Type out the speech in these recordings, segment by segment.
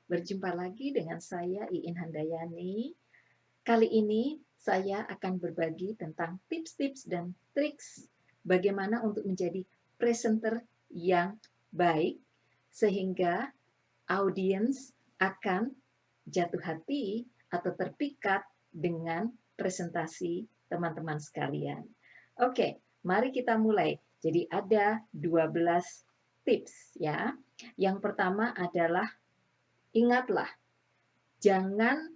Berjumpa lagi dengan saya Iin Handayani. Kali ini saya akan berbagi tentang tips-tips dan triks bagaimana untuk menjadi presenter yang baik sehingga audiens akan jatuh hati atau terpikat dengan presentasi teman-teman sekalian. Oke, mari kita mulai. Jadi ada 12 tips ya. Yang pertama adalah ingatlah, jangan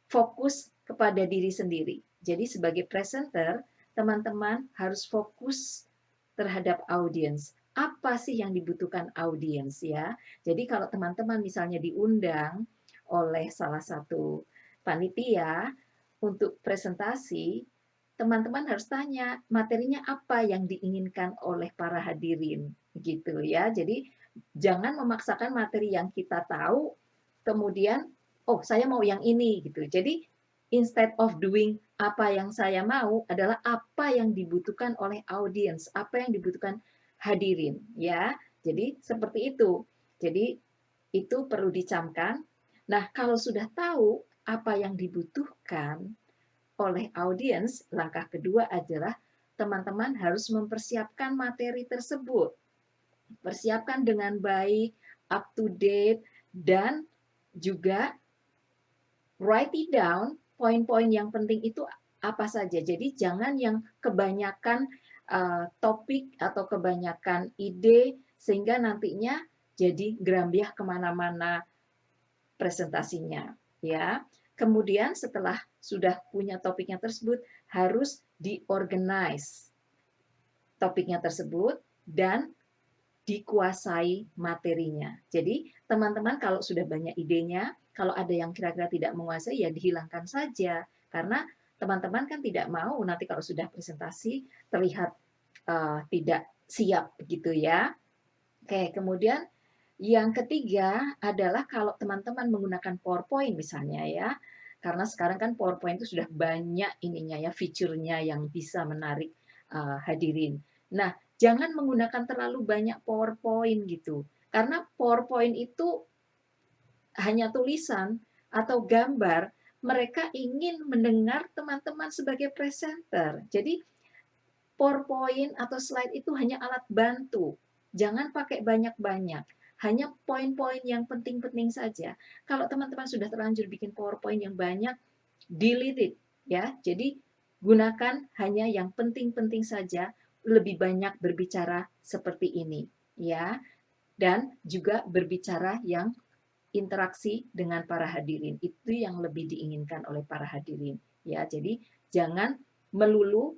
fokus kepada diri sendiri. Jadi sebagai presenter, teman-teman harus fokus terhadap audiens. Apa sih yang dibutuhkan audiens ya? Jadi kalau teman-teman misalnya diundang oleh salah satu panitia untuk presentasi, teman-teman harus tanya materinya apa yang diinginkan oleh para hadirin gitu ya. Jadi jangan memaksakan materi yang kita tahu kemudian oh saya mau yang ini gitu. Jadi instead of doing apa yang saya mau adalah apa yang dibutuhkan oleh audiens, apa yang dibutuhkan hadirin ya. Jadi seperti itu. Jadi itu perlu dicamkan. Nah, kalau sudah tahu apa yang dibutuhkan oleh audiens, langkah kedua adalah teman-teman harus mempersiapkan materi tersebut. Persiapkan dengan baik, up to date, dan juga write it down, poin-poin yang penting itu apa saja. Jadi jangan yang kebanyakan topik atau kebanyakan ide sehingga nantinya jadi gerambiah kemana-mana presentasinya. Ya. Kemudian setelah sudah punya topiknya tersebut harus diorganize topiknya tersebut dan dikuasai materinya. Jadi, teman-teman kalau sudah banyak idenya, kalau ada yang kira-kira tidak menguasai, ya dihilangkan saja. Karena teman-teman kan tidak mau nanti kalau sudah presentasi terlihat tidak siap begitu ya. Oke, kemudian yang ketiga adalah kalau teman-teman menggunakan PowerPoint misalnya ya, karena sekarang kan PowerPoint itu sudah banyak ininya ya, fiturnya yang bisa menarik hadirin. Nah, jangan menggunakan terlalu banyak PowerPoint gitu, karena PowerPoint itu hanya tulisan atau gambar, mereka ingin mendengar teman-teman sebagai presenter. Jadi PowerPoint atau slide itu hanya alat bantu. Jangan pakai banyak-banyak. Hanya poin-poin yang penting-penting saja. Kalau teman-teman sudah terlanjur bikin PowerPoint yang banyak, delete it ya. Jadi gunakan hanya yang penting-penting saja, lebih banyak berbicara seperti ini ya. Dan juga berbicara yang interaksi dengan para hadirin. Itu yang lebih diinginkan oleh para hadirin ya. Jadi jangan melulu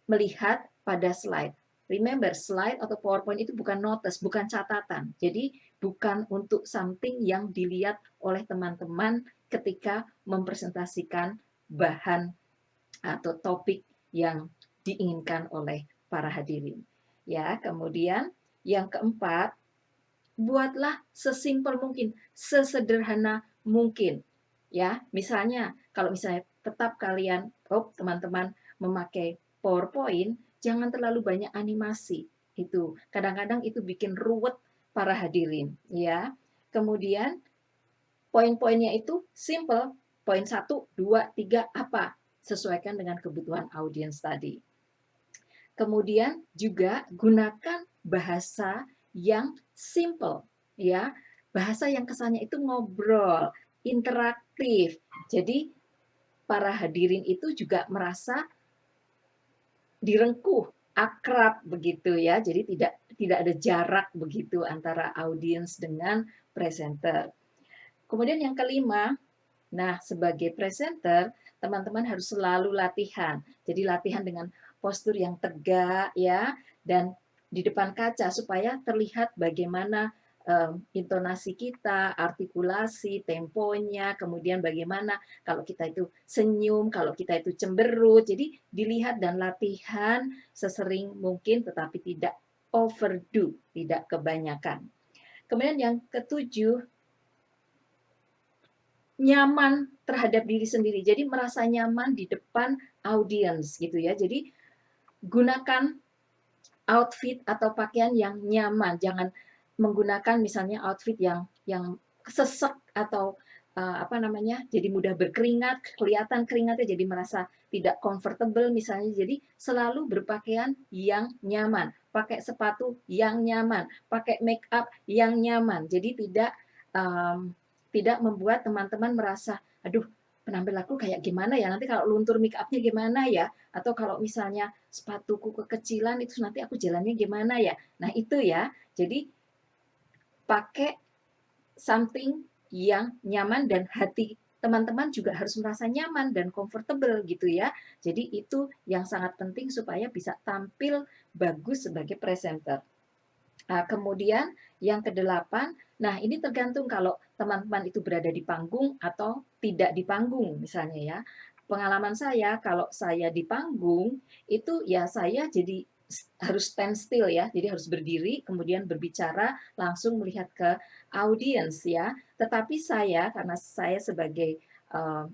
melihat pada slide. Remember, slide atau PowerPoint itu bukan notes, bukan catatan. Jadi bukan untuk something yang dilihat oleh teman-teman ketika mempresentasikan bahan atau topik yang diinginkan oleh para hadirin. Ya, kemudian yang keempat, buatlah sesimpel mungkin, sesederhana mungkin. Ya, misalnya kalau misalnya tetap kalian, teman-teman memakai PowerPoint, jangan terlalu banyak animasi. Itu kadang-kadang itu bikin ruwet para hadirin, ya. Kemudian poin-poinnya itu simple, poin 1, 2, 3 apa? Sesuaikan dengan kebutuhan audiens tadi. Kemudian juga gunakan bahasa yang simple, ya. Bahasa yang kesannya itu ngobrol, interaktif. Jadi para hadirin itu juga merasa direngkuh, akrab begitu ya. Jadi tidak ada jarak begitu antara audiens dengan presenter. Kemudian yang kelima, nah sebagai presenter, teman-teman harus selalu latihan. Jadi latihan dengan postur yang tegak ya dan di depan kaca supaya terlihat bagaimana intonasi kita, artikulasi, temponya, kemudian bagaimana kalau kita itu senyum, kalau kita itu cemberut. Jadi dilihat dan latihan sesering mungkin tetapi tidak overdo, tidak kebanyakan. Kemudian yang ketujuh, nyaman terhadap diri sendiri. Jadi merasa nyaman di depan audiens gitu ya. Jadi gunakan outfit atau pakaian yang nyaman. Jangan menggunakan misalnya outfit yang sesek atau apa namanya, jadi mudah berkeringat, kelihatan keringatnya jadi merasa tidak comfortable misalnya. Jadi selalu berpakaian yang nyaman, pakai sepatu yang nyaman, pakai make up yang nyaman. Jadi tidak membuat teman-teman merasa, aduh, penampilan aku kayak gimana ya, nanti kalau luntur make upnya gimana ya, atau kalau misalnya sepatuku kekecilan itu nanti aku jalannya gimana ya. Nah itu ya, jadi pakai something yang nyaman dan hati teman-teman juga harus merasa nyaman dan comfortable gitu ya. Jadi itu yang sangat penting supaya bisa tampil bagus sebagai presenter. Nah, kemudian yang kedelapan, nah ini tergantung kalau teman-teman itu berada di panggung atau tidak di panggung misalnya ya. Pengalaman saya kalau saya di panggung itu ya saya jadi harus stand still ya, jadi harus berdiri kemudian berbicara langsung melihat ke audiens ya. Tetapi saya karena saya sebagai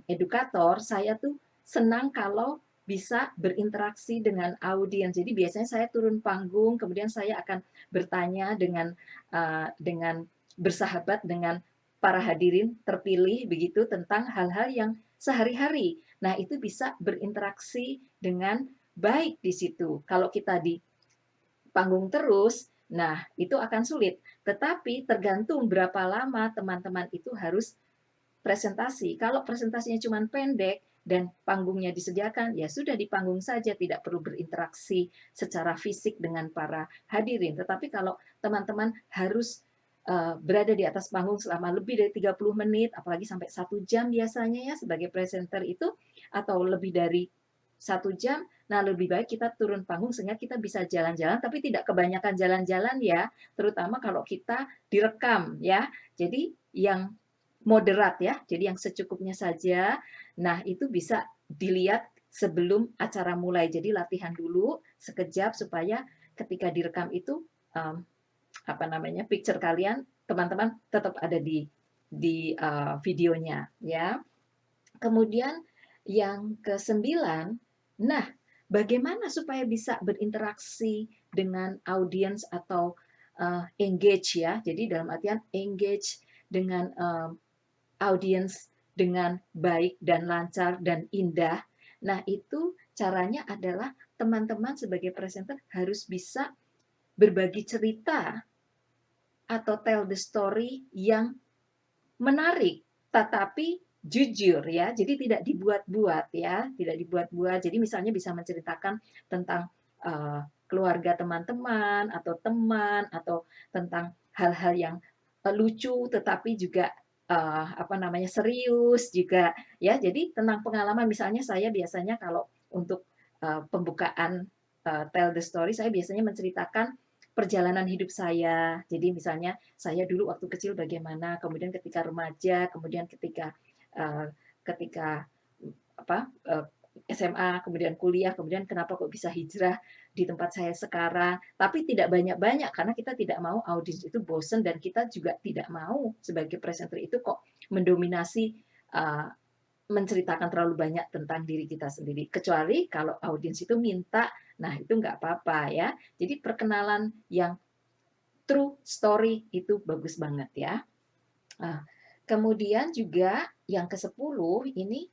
edukator, saya tuh senang kalau bisa berinteraksi dengan audiens. Jadi biasanya saya turun panggung, kemudian saya akan bertanya dengan bersahabat dengan para hadirin terpilih begitu tentang hal-hal yang sehari-hari. Nah, itu bisa berinteraksi dengan baik di situ. Kalau kita di panggung terus, nah itu akan sulit. Tetapi tergantung berapa lama teman-teman itu harus presentasi. Kalau presentasinya cuma pendek dan panggungnya disediakan, ya sudah di panggung saja, tidak perlu berinteraksi secara fisik dengan para hadirin. Tetapi kalau teman-teman harus berada di atas panggung selama lebih dari 30 menit, apalagi sampai 1 jam biasanya ya sebagai presenter itu, atau lebih dari 1 jam, nah lebih baik kita turun panggung sehingga kita bisa jalan-jalan, tapi tidak kebanyakan jalan-jalan ya, terutama kalau kita direkam ya. Jadi yang moderat ya, jadi yang secukupnya saja. Nah, itu bisa dilihat sebelum acara mulai. Jadi latihan dulu sekejap supaya ketika direkam itu apa namanya picture kalian teman-teman tetap ada di videonya ya. Kemudian yang kesembilan, nah bagaimana supaya bisa berinteraksi dengan audiens atau engage ya. Jadi dalam artian engage dengan audiens dengan baik dan lancar dan indah. Nah, itu caranya adalah teman-teman sebagai presenter harus bisa berbagi cerita atau tell the story yang menarik, tetapi jujur ya. Jadi tidak dibuat-buat ya, tidak dibuat-buat. Jadi misalnya bisa menceritakan tentang keluarga teman-teman atau teman atau tentang hal-hal yang lucu tetapi juga apa namanya serius juga ya. Jadi tentang pengalaman misalnya saya biasanya kalau untuk pembukaan tell the story saya biasanya menceritakan perjalanan hidup saya. Jadi misalnya saya dulu waktu kecil bagaimana, kemudian ketika remaja, kemudian uh, ketika apa SMA, kemudian kuliah, kemudian kenapa kok bisa hijrah di tempat saya sekarang. Tapi tidak banyak-banyak karena kita tidak mau audiens itu bosen dan kita juga tidak mau sebagai presenter itu kok mendominasi uh, menceritakan terlalu banyak tentang diri kita sendiri. Kecuali kalau audiens itu minta, nah itu nggak apa-apa ya. Jadi perkenalan yang true story itu bagus banget ya. Nah, kemudian juga yang ke-10 ini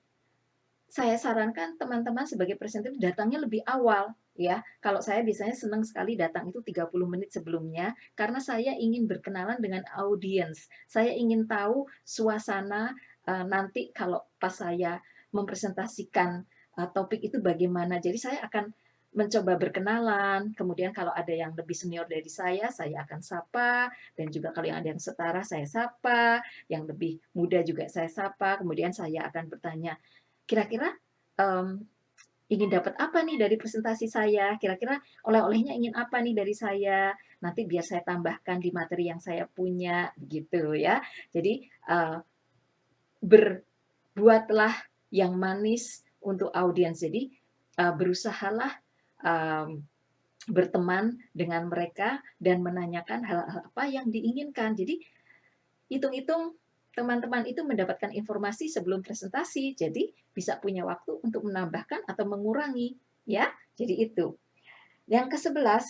saya sarankan teman-teman sebagai presenter datangnya lebih awal ya. Kalau saya biasanya senang sekali datang itu 30 menit sebelumnya karena saya ingin berkenalan dengan audiens. Saya ingin tahu suasana nanti kalau pas saya mempresentasikan topik itu bagaimana. Jadi saya akan mencoba berkenalan, kemudian kalau ada yang lebih senior dari saya akan sapa, dan juga kalau yang ada yang setara saya sapa, yang lebih muda juga saya sapa, kemudian saya akan bertanya, kira-kira um, ingin dapat apa nih dari presentasi saya? Kira-kira oleh-olehnya ingin apa nih dari saya? Nanti biar saya tambahkan di materi yang saya punya, gitu ya. Jadi berbuatlah yang manis untuk audiens. Jadi berusahalah um, berteman dengan mereka dan menanyakan hal-hal apa yang diinginkan. Jadi hitung-hitung teman-teman itu mendapatkan informasi sebelum presentasi, jadi bisa punya waktu untuk menambahkan atau mengurangi, ya. Jadi itu. Yang ke-11,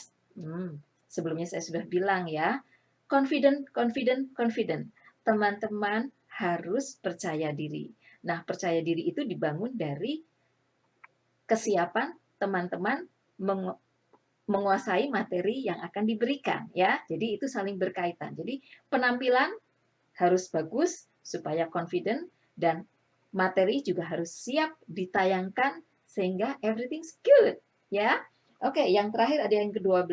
sebelumnya saya sudah bilang ya, confident, confident, confident. teman-teman harus percaya diri. Nah, percaya diri itu dibangun dari kesiapan teman-teman menguasai materi yang akan diberikan, ya. Jadi itu saling berkaitan. Jadi penampilan harus bagus supaya confident, dan materi juga harus siap ditayangkan sehingga everything's good, ya. Oke, yang terakhir ada yang ke-12.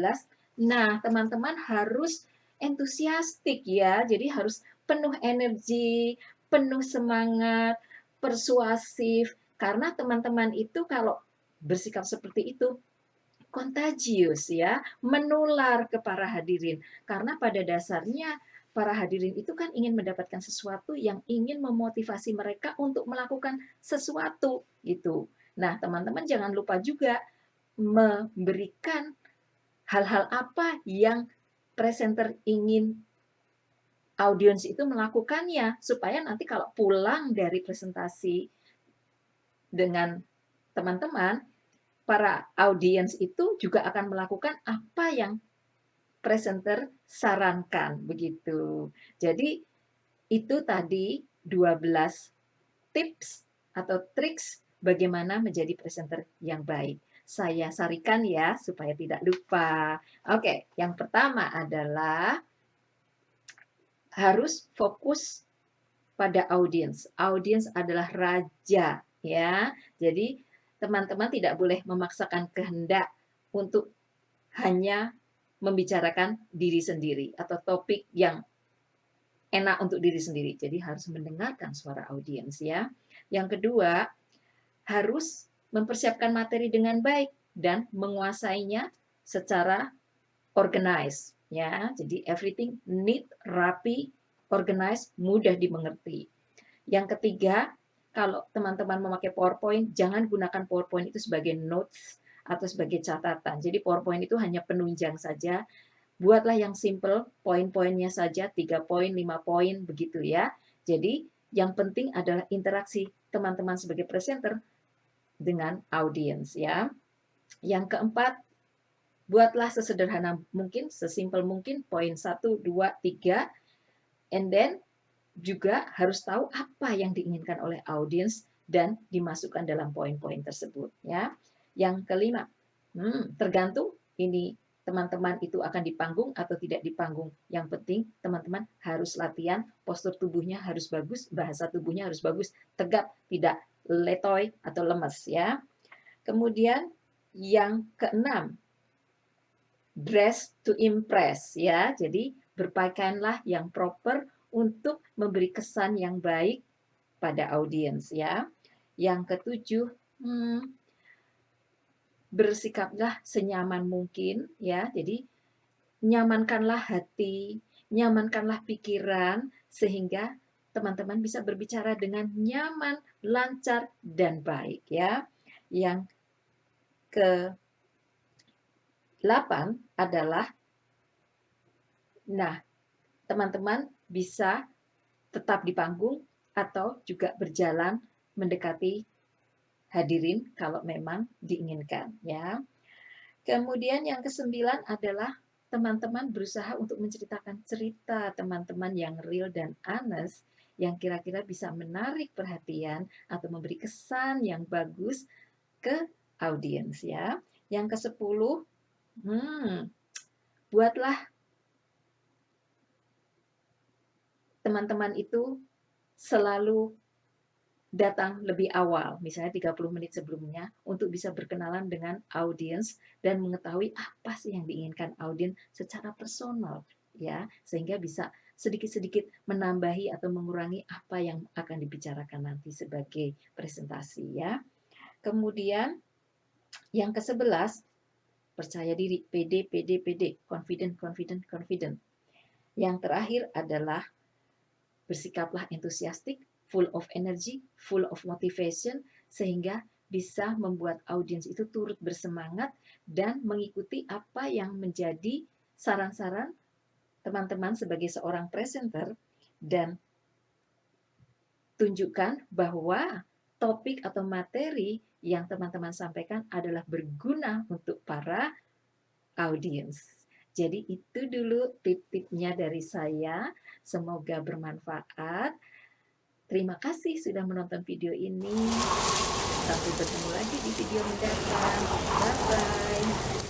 Nah, teman-teman harus entusiastik, ya. Jadi harus penuh energi, penuh semangat, persuasif, karena teman-teman itu kalau bersikap seperti itu kontagius, ya, menular ke para hadirin. Karena pada dasarnya para hadirin itu kan ingin mendapatkan sesuatu yang ingin memotivasi mereka untuk melakukan sesuatu gitu. Nah, teman-teman jangan lupa juga memberikan hal-hal apa yang presenter ingin audiens itu melakukannya, supaya nanti kalau pulang dari presentasi dengan teman-teman, para audiens itu juga akan melakukan apa yang presenter sarankan, begitu. Jadi itu tadi 12 tips atau triks bagaimana menjadi presenter yang baik. Saya sarikan ya supaya tidak lupa. Oke, yang pertama adalah harus fokus pada audiens. Audiens adalah raja, ya. Jadi teman-teman tidak boleh memaksakan kehendak untuk hanya membicarakan diri sendiri atau topik yang enak untuk diri sendiri. Jadi harus mendengarkan suara audiens, ya. Yang kedua, harus mempersiapkan materi dengan baik dan menguasainya secara organized, ya. Jadi everything neat, rapi, organized, mudah dimengerti. Yang ketiga, kalau teman-teman memakai PowerPoint, jangan gunakan PowerPoint itu sebagai notes atau sebagai catatan. Jadi PowerPoint itu hanya penunjang saja. Buatlah yang simple, poin-poinnya saja, 3 poin, 5 poin, begitu ya. Jadi yang penting adalah interaksi teman-teman sebagai presenter dengan audiens, ya. Yang keempat, buatlah sesederhana mungkin, sesimpel mungkin, poin 1, 2, 3, and then juga harus tahu apa yang diinginkan oleh audiens dan dimasukkan dalam poin-poin tersebut, ya. Yang kelima, tergantung ini teman-teman itu akan di panggung atau tidak di panggung. Yang penting teman-teman harus latihan, postur tubuhnya harus bagus, bahasa tubuhnya harus bagus, tegap, tidak letoy atau lemes, ya. Kemudian yang keenam, dress to impress, ya. Jadi berpakaianlah yang proper untuk memberi kesan yang baik pada audiens, ya. Yang ketujuh, bersikaplah senyaman mungkin, ya. Jadi nyamankanlah hati, nyamankanlah pikiran sehingga teman-teman bisa berbicara dengan nyaman, lancar, dan baik, ya. Yang ke-8 adalah, nah, teman-teman bisa tetap di panggung atau juga berjalan mendekati hadirin kalau memang diinginkan, ya. Kemudian yang ke-9 adalah teman-teman berusaha untuk menceritakan cerita teman-teman yang real dan honest, yang kira-kira bisa menarik perhatian atau memberi kesan yang bagus ke audiens, ya. Yang ke-10, buatlah teman-teman itu selalu datang lebih awal, misalnya 30 menit sebelumnya, untuk bisa berkenalan dengan audiens dan mengetahui apa sih yang diinginkan audiens secara personal, ya, sehingga bisa sedikit-sedikit menambahi atau mengurangi apa yang akan dibicarakan nanti sebagai presentasi, ya. Kemudian yang ke-11, percaya diri, pede, pede, pede, confident, confident, confident. Yang terakhir adalah bersikaplah entusiastik, full of energy, full of motivation, sehingga bisa membuat audiens itu turut bersemangat dan mengikuti apa yang menjadi saran-saran teman-teman sebagai seorang presenter, dan tunjukkan bahwa topik atau materi yang teman-teman sampaikan adalah berguna untuk para audiens. Jadi itu dulu tip-tipnya dari saya, semoga bermanfaat. Terima kasih sudah menonton video ini. Sampai bertemu lagi di video mendatang. Bye-bye.